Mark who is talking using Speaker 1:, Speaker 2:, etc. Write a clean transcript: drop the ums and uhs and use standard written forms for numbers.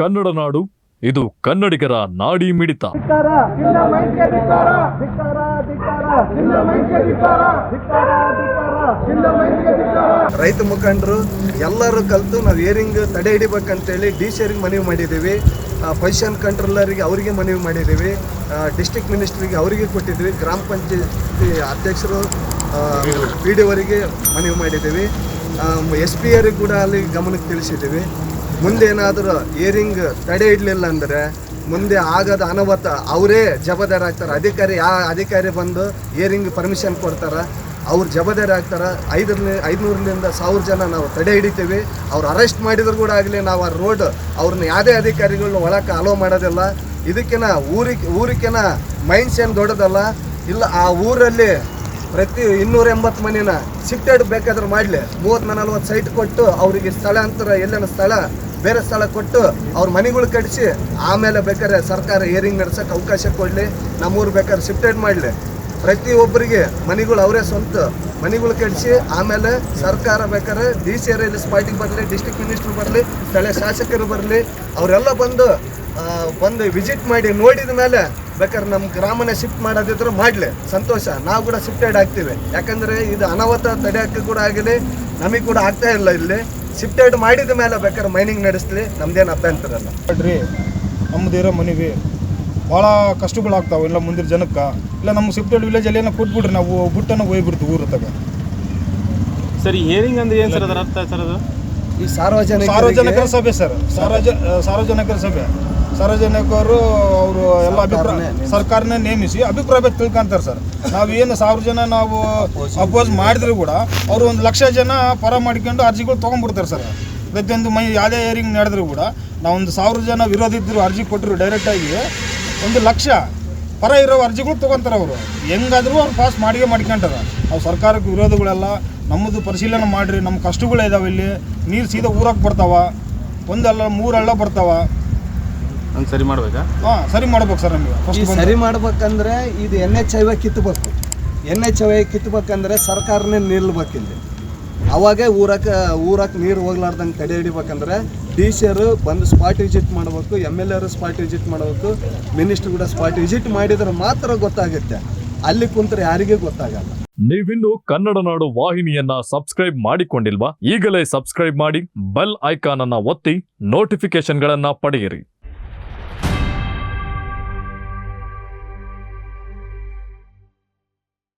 Speaker 1: ಕನ್ನಡ ನಾಡು, ಇದು ಕನ್ನಡಿಗರ ನಾಡಿ ಮಿಡಿತ.
Speaker 2: ರೈತ ಮುಖಂಡರು ಎಲ್ಲರೂ ಕಲಿತು ನಾವು ಏರಿಂಗ್ ತಡೆ ಹಿಡಿಬೇಕಂತೇಳಿ ಡಿ ಸಿ ಮನವಿ ಮಾಡಿದ್ದೀವಿ. ಪೊಸಿಷನ್ ಕಂಟ್ರೋಲರಿಗೆ ಅವರಿಗೆ ಮನವಿ ಮಾಡಿದ್ದೀವಿ. ಡಿಸ್ಟ್ರಿಕ್ಟ್ ಮಿನಿಸ್ಟ್ರಿಗೆ ಅವರಿಗೆ ಕೊಟ್ಟಿದ್ದೀವಿ. ಗ್ರಾಮ ಪಂಚಾಯತಿ ಅಧ್ಯಕ್ಷರು ಪಿ ಡಿ ಅವರಿಗೆ ಮನವಿ ಮಾಡಿದ್ದೀವಿ. ಎಸ್ ಪಿ ಅವರಿಗೆ ಕೂಡ ಅಲ್ಲಿ ಗಮನಕ್ಕೆ ತಿಳಿಸಿದ್ದೀವಿ. ಮುಂದೆ ಏನಾದರೂ ಏರಿಂಗ್ ತಡೆ ಇಡಲಿಲ್ಲ ಅಂದರೆ ಮುಂದೆ ಆಗದ ಅನಾಹುತ ಅವರೇ ಜವಾಬ್ದಾರಿ ಆಗ್ತಾರೆ. ಅಧಿಕಾರಿ ಬಂದು ಏರಿಂಗ್ ಪರ್ಮಿಷನ್ ಕೊಡ್ತಾರೆ, ಅವ್ರು ಜವಾಬ್ದಾರಿ ಆಗ್ತಾರೆ. 500ರಿಂದ 1000 ಜನ ನಾವು ತಡೆ ಹಿಡಿತೀವಿ. ಅವ್ರು ಅರೆಸ್ಟ್ ಮಾಡಿದ್ರು ಕೂಡ ಆಗಲಿ, ನಾವು ಆ ರೋಡ್ ಅವ್ರನ್ನ ಯಾವುದೇ ಅಧಿಕಾರಿಗಳನ್ನ ಒಳಕ್ಕೆ ಅಲೋ ಮಾಡೋದಿಲ್ಲ. ಇದಕ್ಕಿನ ಊರಿಕಿನ ಮೈನ್ಸ್ ಏನು ದೊಡ್ಡದಲ್ಲ. ಇಲ್ಲ, ಆ ಊರಲ್ಲಿ ಪ್ರತಿ 280 ಮನೆನ ಶಿಫ್ಟೆಡ್ ಬೇಕಾದ್ರೆ ಮಾಡಲಿ. 30-40 ಸೈಟ್ ಕೊಟ್ಟು ಅವರಿಗೆ ಸ್ಥಳಾಂತರ, ಎಲ್ಲೇನ ಬೇರೆ ಸ್ಥಳ ಕೊಟ್ಟು ಅವ್ರ ಮನೆಗಳು ಕಟ್ಟಿಸಿ ಆಮೇಲೆ ಬೇಕಾದ್ರೆ ಸರ್ಕಾರ ಏರಿಂಗ್ ನಡ್ಸೋಕೆ ಅವಕಾಶ ಕೊಡಲಿ. ನಮ್ಮೂರು ಬೇಕಾದ್ರೆ ಶಿಫ್ಟೆಡ್ ಮಾಡಲಿ. ಪ್ರತಿಯೊಬ್ಬರಿಗೆ ಮನೆಗಳು ಅವರೇ ಸ್ವಂತ ಮನೆಗಳು ಕಟ್ಟಿಸಿ ಆಮೇಲೆ ಸರ್ಕಾರ ಬೇಕಾದ್ರೆ ಡಿ ಸಿ ಆರ್ ಸ್ಪಾಟಿಗೆ ಬರಲಿ, ಡಿಸ್ಟ್ರಿಕ್ಟ್ ಮಿನಿಸ್ಟ್ರು ಬರಲಿ, ಸ್ಥಳೀಯ ಶಾಸಕರು ಬರಲಿ, ಅವರೆಲ್ಲ ಬಂದು ವಿಸಿಟ್ ಮಾಡಿ ನೋಡಿದ ಮೇಲೆ ಬೇಕಾದ್ರೆ ನಮ್ಮ ಗ್ರಾಮನ ಶಿಫ್ಟ್ ಮಾಡೋದಿದ್ರೆ ಮಾಡಲಿ, ಸಂತೋಷ. ನಾವು ಕೂಡ ಶಿಫ್ಟೆಡ್ ಆಗ್ತೀವಿ. ಯಾಕಂದರೆ ಇದು ಅನಾಹುತ ತಡೆಯೋಕ್ಕೆ ಕೂಡ ಆಗಲಿ, ನಮಗೆ ಕೂಡ ಆಗ್ತಾ ಇಲ್ಲ. ಇಲ್ಲಿ ಶಿಫ್ಟೆಡ್ ಮಾಡಿದ ಮೇಲೆ ಬೇಕಾದ್ರೆ ಮೈನಿಂಗ್ ನಡೆಸಲಿ, ನಮ್ದೇನು ಅಭ್ಯಂತರ ಇಲ್ಲ.
Speaker 3: ನೋಡ್ರಿ, ನಮ್ಮದಿರೋ ಮನೆವಿ ಭಾಳ ಕಷ್ಟಗಳಾಗ್ತಾವೆ ಇಲ್ಲ ಮುಂದಿನ ಜನಕ್ಕೆ. ಇಲ್ಲ ನಮ್ಮ ಶಿಫ್ಟೆಡ್ ವಿಲೇಜಲ್ಲಿ ಏನೋ ಕೊಟ್ಬಿಡ್ರಿ, ನಾವು ಬಿಟ್ಟನ್ನು ಹೋಗ್ಬಿಡ್ತೀವಿ ಊರ ತಗ.
Speaker 4: ಸರಿ, ಹೇರಿಂಗ್ ಅಂದ್ರೆ ಏನು ಸರ್ ಅದರ ಅರ್ಥ ಸರ್? ಅದು
Speaker 2: ಈ ಸಾರ್ವಜನಿಕರ
Speaker 3: ಸಭೆ ಸರ್. ಸಾರ್ವಜನಿಕರ ಸಭೆ. ಸಾರ್ವಜನಿಕರು ಅವರು ಎಲ್ಲ ಸರ್ಕಾರನೇ ನೇಮಿಸಿ ಅಭಿಪ್ರಾಯ ತಿಳ್ಕೊಂತಾರೆ ಸರ್. ನಾವೇನು 1000 ಜನ ನಾವು ಅಪೋಸ್ ಮಾಡಿದ್ರು ಕೂಡ ಅವರು 1 ಲಕ್ಷ ಜನ ಪರ ಮಾಡ್ಕೊಂಡು ಅರ್ಜಿಗಳು ತೊಗೊಂಡ್ಬಿಡ್ತಾರೆ ಸರ್. ಪ್ರತಿಯೊಂದು ಯಾವುದೇ ಏರಿಂಗ್ ನಡೆದ್ರು ಕೂಡ ನಾವು 1000 ಜನ ವಿರೋಧ ಇದ್ದರು ಅರ್ಜಿ ಕೊಟ್ಟರು ಡೈರೆಕ್ಟಾಗಿ 1 ಲಕ್ಷ ಪರ ಇರೋ ಅರ್ಜಿಗಳು ತೊಗೊತಾರೆ. ಅವರು ಹೆಂಗಾದರೂ ಅವ್ರು ಪಾಸ್ ಮಾಡ್ಕೊಂತಾರೆ. ನಾವು ಸರ್ಕಾರಕ್ಕೆ ವಿರೋಧಗಳೆಲ್ಲ ನಮ್ಮದು ಪರಿಶೀಲನೆ ಮಾಡಿರಿ. ನಮ್ಮ ಕಷ್ಟಗಳು ಇದಾವೆ. ಇಲ್ಲಿ ನೀರು ಸೀದಾ ಊರಾಗ ಬರ್ತಾವ, 1 ಅಲ್ಲ 3 ಹಳ್ಳ ಬರ್ತಾವ.
Speaker 4: ಹಂಗೆ ಸರಿ ಮಾಡ್ಬೇಕಾ?
Speaker 3: ಹಾಂ, ಸರಿ ಮಾಡ್ಬೇಕು ಸರ್. ನಮಗೆ
Speaker 2: ಸರಿ ಮಾಡ್ಬೇಕಂದ್ರೆ ಇದು NH ಕಿತ್ತಬೇಕು. NH ಕಿತ್ತಬೇಕಂದ್ರೆ ಸರ್ಕಾರನೇ ನಿಲ್ಬೇಕಿಲ್ಲಿ. ಅವಾಗೇ ಊರಕ್ಕೆ ನೀರು ಹೋಗ್ಲಾರ್ದಂಗೆ ತಡೆ ಹಿಡಿಬೇಕಂದ್ರೆ ಡಿ ಸಿ ಅವರು ಬಂದು ಸ್ಪಾಟ್ ವಿಸಿಟ್ ಮಾಡಬೇಕು, MLA ಸ್ಪಾಟ್ ವಿಸಿಟ್ ಮಾಡಬೇಕು, ಮಿನಿಸ್ಟ್ರು ಕೂಡ ಸ್ಪಾಟ್ ವಿಸಿಟ್ ಮಾಡಿದ್ರೆ ಮಾತ್ರ ಗೊತ್ತಾಗುತ್ತೆ. ಅಲ್ಲಿ ಕುಂತ್ರೆ ಯಾರಿಗೂ ಗೊತ್ತಾಗಲ್ಲ.
Speaker 1: ನೀವಿನ್ನು ಕನ್ನಡ ನಾಡು ವಾಹಿನಿಯನ್ನ ಸಬ್ಸ್ಕ್ರೈಬ್ ಮಾಡಿಕೊಂಡಿಲ್ವಾ? ಈಗಲೇ ಸಬ್ಸ್ಕ್ರೈಬ್ ಮಾಡಿ, ಬೆಲ್ ಐಕಾನ್ ಅನ್ನ ಒತ್ತಿ ನೋಟಿಫಿಕೇಶನ್ಗಳನ್ನ ಪಡೆಯಿರಿ.